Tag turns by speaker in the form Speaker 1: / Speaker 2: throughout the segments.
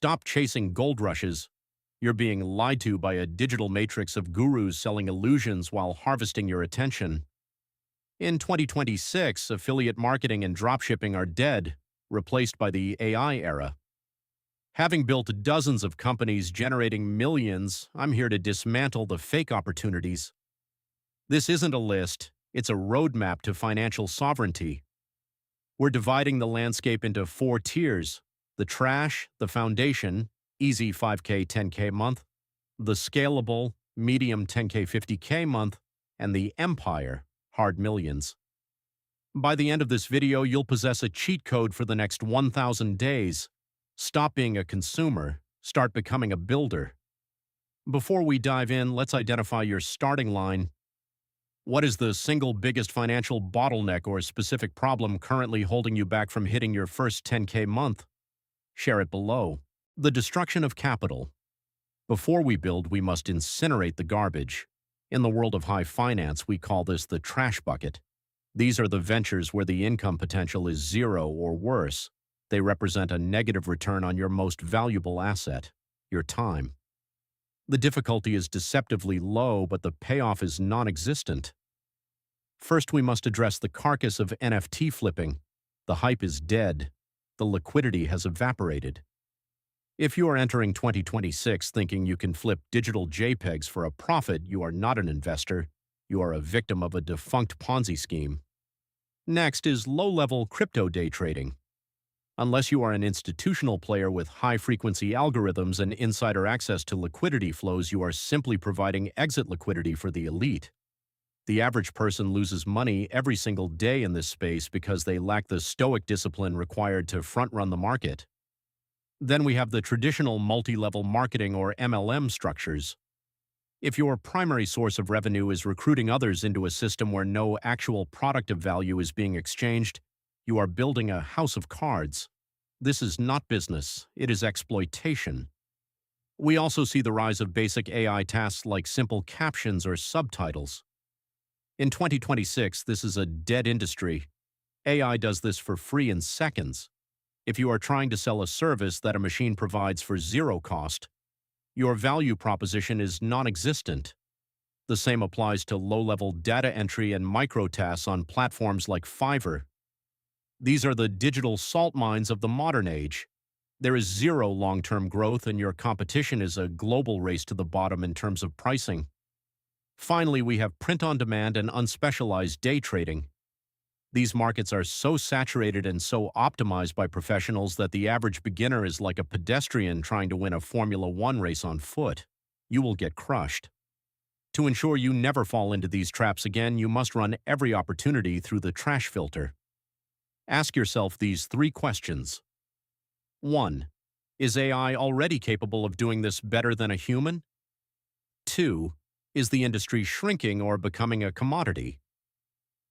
Speaker 1: Stop chasing gold rushes. You're being lied to by a digital matrix of gurus selling illusions while harvesting your attention. In 2026, affiliate marketing and dropshipping are dead, replaced by the AI era. Having built dozens of companies generating millions, I'm here to dismantle the fake opportunities. This isn't a list, it's a roadmap to financial sovereignty. We're dividing the landscape into 4 tiers: the trash, the foundation, easy 5K, 10K month, the scalable, medium 10K, 50K month, and the empire, hard millions. By the end of this video, you'll possess a cheat code for the next 1,000 days. Stop being a consumer, start becoming a builder. Before we dive in, let's identify your starting line. What is the single biggest financial bottleneck or specific problem currently holding you back from hitting your first 10K month? Share it below. The destruction of capital. Before we build, we must incinerate the garbage. In the world of high finance, we call this the trash bucket. These are the ventures where the income potential is 0 or worse. They represent a negative return on your most valuable asset, your time. The difficulty is deceptively low, but the payoff is non-existent. First, we must address the carcass of NFT flipping. The hype is dead. The liquidity has evaporated. If you are entering 2026 thinking you can flip digital JPEGs for a profit, you are not an investor. You are a victim of a defunct Ponzi scheme. Next is low-level crypto day trading. Unless you are an institutional player with high-frequency algorithms and insider access to liquidity flows, you are simply providing exit liquidity for the elite. The average person loses money every single day in this space because they lack the stoic discipline required to front-run the market. Then we have the traditional multi-level marketing or MLM structures. If your primary source of revenue is recruiting others into a system where no actual product of value is being exchanged, you are building a house of cards. This is not business, it is exploitation. We also see the rise of basic AI tasks like simple captions or subtitles. In 2026, this is a dead industry. AI does this for free in seconds. If you are trying to sell a service that a machine provides for 0 cost, your value proposition is non-existent. The same applies to low-level data entry and micro-tasks on platforms like Fiverr. These are the digital salt mines of the modern age. There is 0 long-term growth, and your competition is a global race to the bottom in terms of pricing. Finally, we have print-on-demand and unspecialized day trading. These markets are so saturated and so optimized by professionals that the average beginner is like a pedestrian trying to win a Formula One race on foot. You will get crushed. To ensure you never fall into these traps again, you must run every opportunity through the trash filter. Ask yourself these 3 questions. 1. Is AI already capable of doing this better than a human? 2. Is the industry shrinking or becoming a commodity?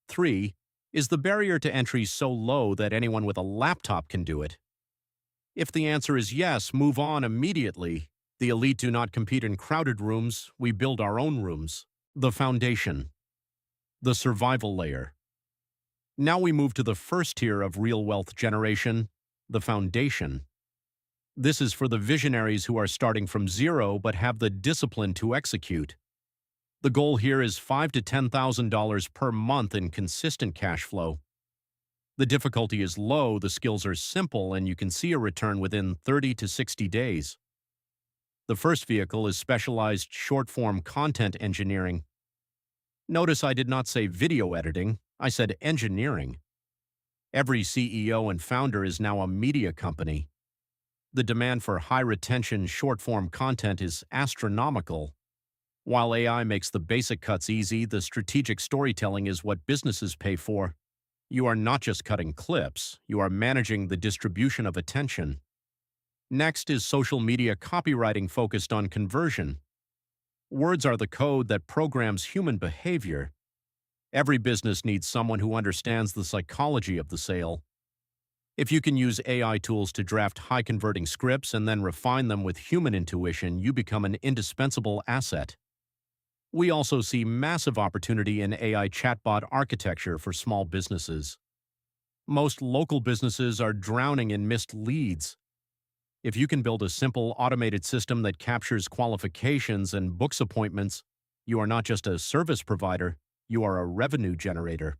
Speaker 1: 3. Is the barrier to entry so low that anyone with a laptop can do it? If the answer is yes, move on immediately. The elite do not compete in crowded rooms, we build our own rooms. The foundation. The survival layer. Now we move to the first tier of real wealth generation, the foundation. This is for the visionaries who are starting from 0 but have the discipline to execute. The goal here is $5,000 to $10,000 per month in consistent cash flow. The difficulty is low, the skills are simple, and you can see a return within 30 to 60 days. The first vehicle is specialized short-form content engineering. Notice I did not say video editing, I said engineering. Every CEO and founder is now a media company. The demand for high-retention short-form content is astronomical. While AI makes the basic cuts easy, the strategic storytelling is what businesses pay for. You are not just cutting clips, you are managing the distribution of attention. Next is social media copywriting focused on conversion. Words are the code that programs human behavior. Every business needs someone who understands the psychology of the sale. If you can use AI tools to draft high-converting scripts and then refine them with human intuition, you become an indispensable asset. We also see massive opportunity in AI chatbot architecture for small businesses. Most local businesses are drowning in missed leads. If you can build a simple automated system that captures qualifications and books appointments, you are not just a service provider, you are a revenue generator.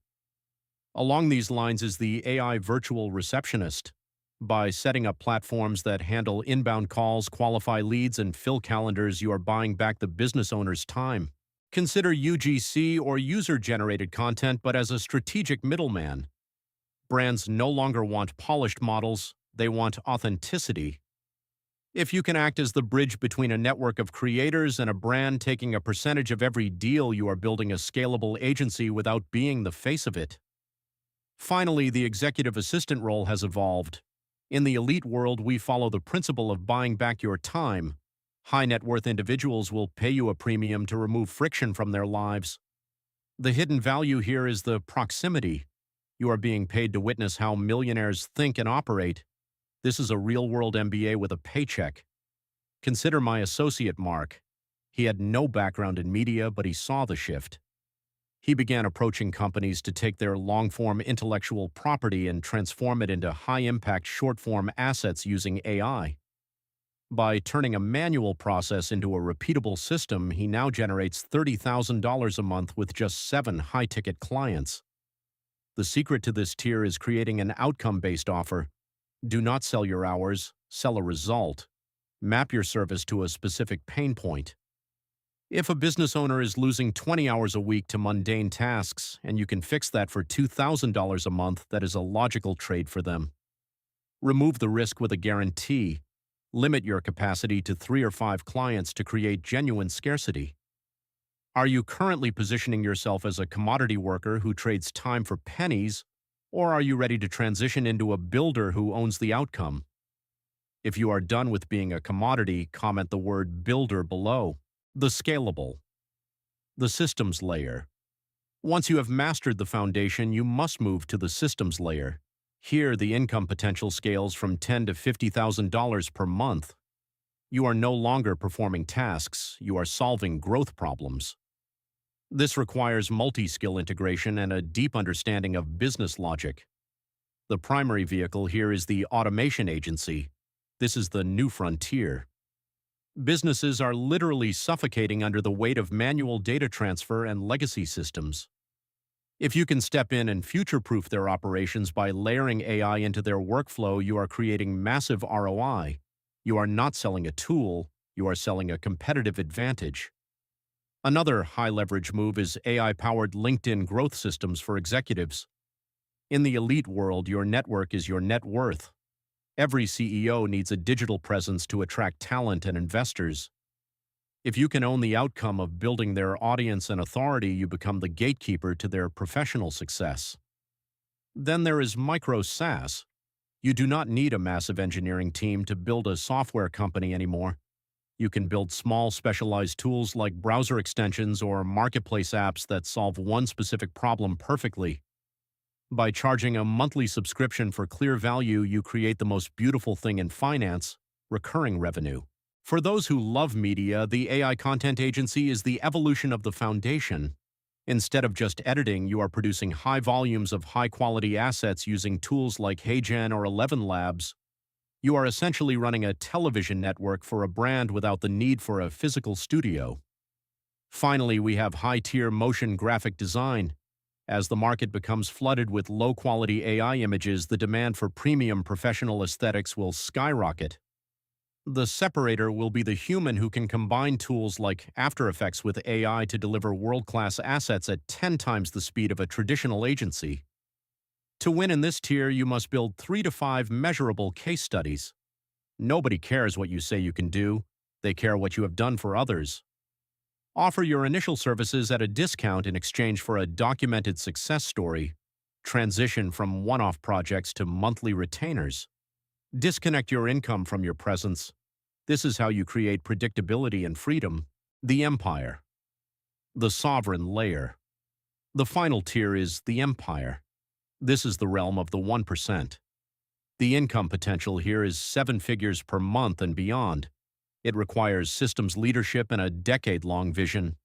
Speaker 1: Along these lines is the AI virtual receptionist. By setting up platforms that handle inbound calls, qualify leads, and fill calendars, you are buying back the business owner's time. Consider UGC or user-generated content, but as a strategic middleman. Brands no longer want polished models, they want authenticity. If you can act as the bridge between a network of creators and a brand taking a percentage of every deal, you are building a scalable agency without being the face of it. Finally, the executive assistant role has evolved. In the elite world, we follow the principle of buying back your time. High net worth individuals will pay you a premium to remove friction from their lives. The hidden value here is the proximity. You are being paid to witness how millionaires think and operate. This is a real-world MBA with a paycheck. Consider my associate, Mark. He had no background in media, but he saw the shift. He began approaching companies to take their long-form intellectual property and transform it into high-impact short-form assets using AI. By turning a manual process into a repeatable system, he now generates $30,000 a month with just 7 high-ticket clients. The secret to this tier is creating an outcome-based offer. Do not sell your hours, sell a result. Map your service to a specific pain point. If a business owner is losing 20 hours a week to mundane tasks, and you can fix that for $2,000 a month, that is a logical trade for them. Remove the risk with a guarantee. Limit your capacity to 3 or 5 clients to create genuine scarcity. Are you currently positioning yourself as a commodity worker who trades time for pennies, or are you ready to transition into a builder who owns the outcome? If you are done with being a commodity, comment the word builder below. The scalable. The systems layer. Once you have mastered the foundation, you must move to the systems layer. Here, the income potential scales from $10,000 to $50,000 per month. You are no longer performing tasks, you are solving growth problems. This requires multi-skill integration and a deep understanding of business logic. The primary vehicle here is the automation agency. This is the new frontier. Businesses are literally suffocating under the weight of manual data transfer and legacy systems. If you can step in and future-proof their operations by layering AI into their workflow, you are creating massive ROI. You are not selling a tool, you are selling a competitive advantage. Another high-leverage move is AI-powered LinkedIn growth systems for executives. In the elite world, your network is your net worth. Every CEO needs a digital presence to attract talent and investors. If you can own the outcome of building their audience and authority, you become the gatekeeper to their professional success. Then there is micro SaaS. You do not need a massive engineering team to build a software company anymore. You can build small specialized tools like browser extensions or marketplace apps that solve one specific problem perfectly. By charging a monthly subscription for clear value, you create the most beautiful thing in finance, recurring revenue. For those who love media, the AI content agency is the evolution of the foundation. Instead of just editing, you are producing high volumes of high-quality assets using tools like HeyGen or 11 Labs. You are essentially running a television network for a brand without the need for a physical studio. Finally, we have high-tier motion graphic design. As the market becomes flooded with low-quality AI images, the demand for premium professional aesthetics will skyrocket. The separator will be the human who can combine tools like After Effects with AI to deliver world-class assets at 10 times the speed of a traditional agency. To win in this tier, you must build 3 to 5 measurable case studies. Nobody cares what you say you can do. They care what you have done for others. Offer your initial services at a discount in exchange for a documented success story. Transition from one-off projects to monthly retainers. Disconnect your income from your presence. This is how you create predictability and freedom. The empire. The sovereign layer. The final tier is the empire. This is the realm of the 1%. The income potential here is 7 figures per month and beyond. It requires systems leadership and a decade-long vision.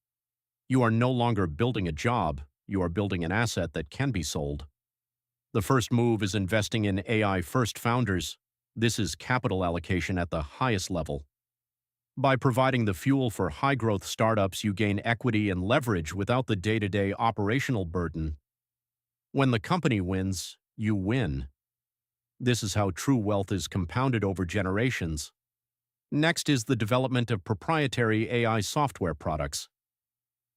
Speaker 1: You are no longer building a job, you are building an asset that can be sold. The first move is investing in AI-first founders. This is capital allocation at the highest level. By providing the fuel for high-growth startups, you gain equity and leverage without the day-to-day operational burden. When the company wins, you win. This is how true wealth is compounded over generations. Next is the development of proprietary AI software products.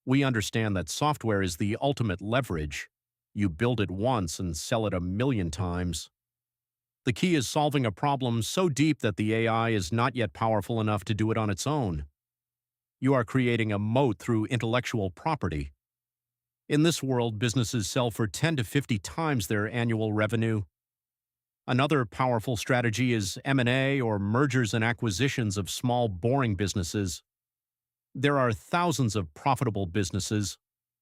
Speaker 1: We understand that software is the ultimate leverage. You build it once and sell it 1,000,000 times. The key is solving a problem so deep that the AI is not yet powerful enough to do it on its own. You are creating a moat through intellectual property. In this world, businesses sell for 10 to 50 times their annual revenue. Another powerful strategy is M&A, or mergers and acquisitions of small, boring businesses. There are thousands of profitable businesses,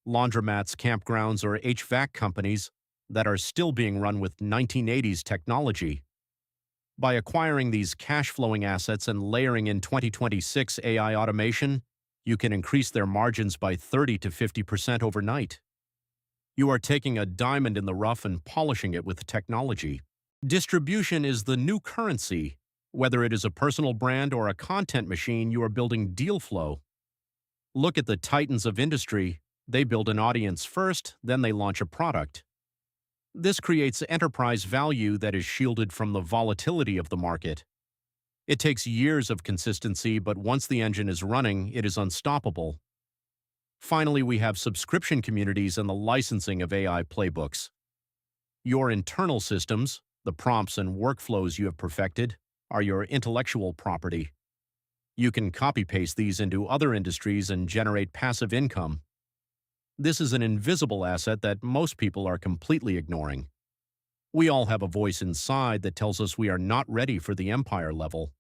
Speaker 1: laundromats, campgrounds, or HVAC companies that are still being run with 1980s technology. By acquiring these cash-flowing assets and layering in 2026 AI automation, you can increase their margins by 30 to 50% overnight. You are taking a diamond in the rough and polishing it with technology. Distribution is the new currency. Whether it is a personal brand or a content machine, you are building deal flow. Look at the titans of industry. They build an audience first, then they launch a product. This creates enterprise value that is shielded from the volatility of the market. It takes years of consistency, but once the engine is running, it is unstoppable. Finally, we have subscription communities and the licensing of AI playbooks. Your internal systems, the prompts and workflows you have perfected, are your intellectual property. You can copy-paste these into other industries and generate passive income. This is an invisible asset that most people are completely ignoring. We all have a voice inside that tells us we are not ready for the empire level.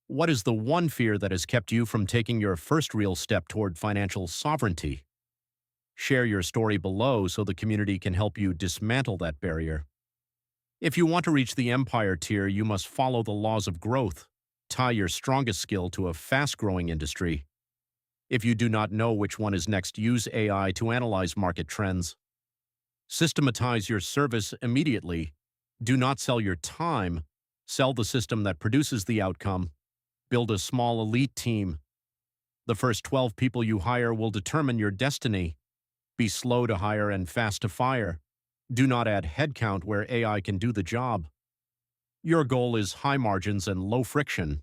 Speaker 1: What is the one fear that has kept you from taking your first real step toward financial sovereignty? Share your story below so the community can help you dismantle that barrier. If you want to reach the empire tier, you must follow the laws of growth. Tie your strongest skill to a fast-growing industry. If you do not know which one is next, use AI to analyze market trends. Systematize your service immediately. Do not sell your time. Sell the system that produces the outcome. Build a small elite team. The first 12 people you hire will determine your destiny. Be slow to hire and fast to fire. Do not add headcount where AI can do the job. Your goal is high margins and low friction.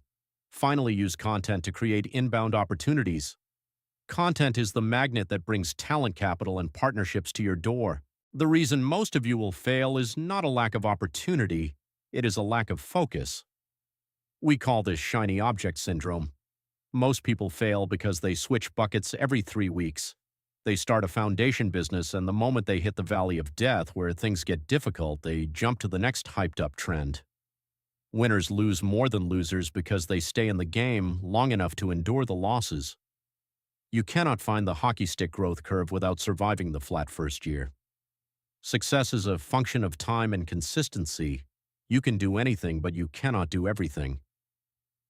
Speaker 1: Finally, use content to create inbound opportunities. Content is the magnet that brings talent capital and partnerships to your door. The reason most of you will fail is not a lack of opportunity, it is a lack of focus. We call this shiny object syndrome. Most people fail because they switch buckets every 3 weeks. They start a foundation business, and the moment they hit the valley of death where things get difficult, they jump to the next hyped-up trend. Winners lose more than losers because they stay in the game long enough to endure the losses. You cannot find the hockey stick growth curve without surviving the flat first year. Success is a function of time and consistency. You can do anything, but you cannot do everything.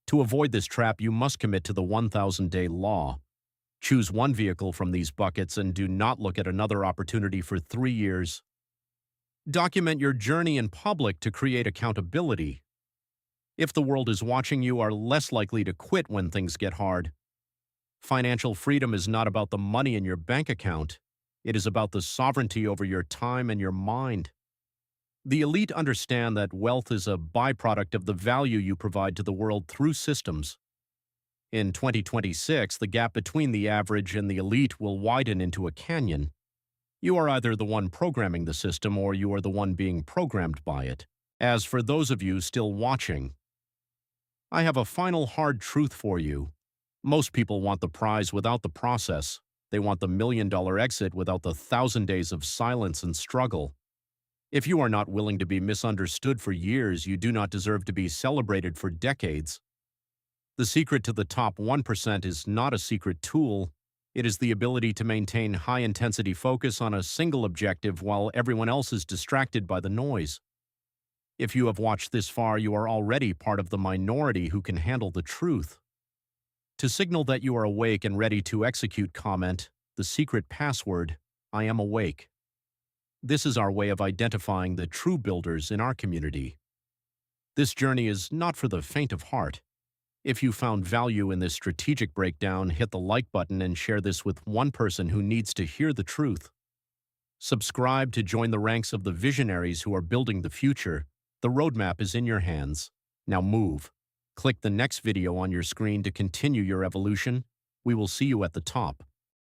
Speaker 1: To avoid this trap, you must commit to the 1,000-day law. Choose one vehicle from these buckets and do not look at another opportunity for 3 years. Document your journey in public to create accountability. If the world is watching, you are less likely to quit when things get hard. Financial freedom is not about the money in your bank account. It is about the sovereignty over your time and your mind. The elite understand that wealth is a byproduct of the value you provide to the world through systems. In 2026, the gap between the average and the elite will widen into a canyon. You are either the one programming the system or you are the one being programmed by it. As for those of you still watching, I have a final hard truth for you. Most people want the prize without the process. They want the $1,000,000 exit without the 1,000 days of silence and struggle. If you are not willing to be misunderstood for years, you do not deserve to be celebrated for decades. The secret to the top 1% is not a secret tool. It is the ability to maintain high-intensity focus on a single objective while everyone else is distracted by the noise. If you have watched this far, you are already part of the minority who can handle the truth. To signal that you are awake and ready to execute, comment the secret password, "I am awake." This is our way of identifying the true builders in our community. This journey is not for the faint of heart. If you found value in this strategic breakdown, hit the like button and share this with one person who needs to hear the truth. Subscribe to join the ranks of the visionaries who are building the future. The roadmap is in your hands. Now move. Click the next video on your screen to continue your evolution. We will see you at the top.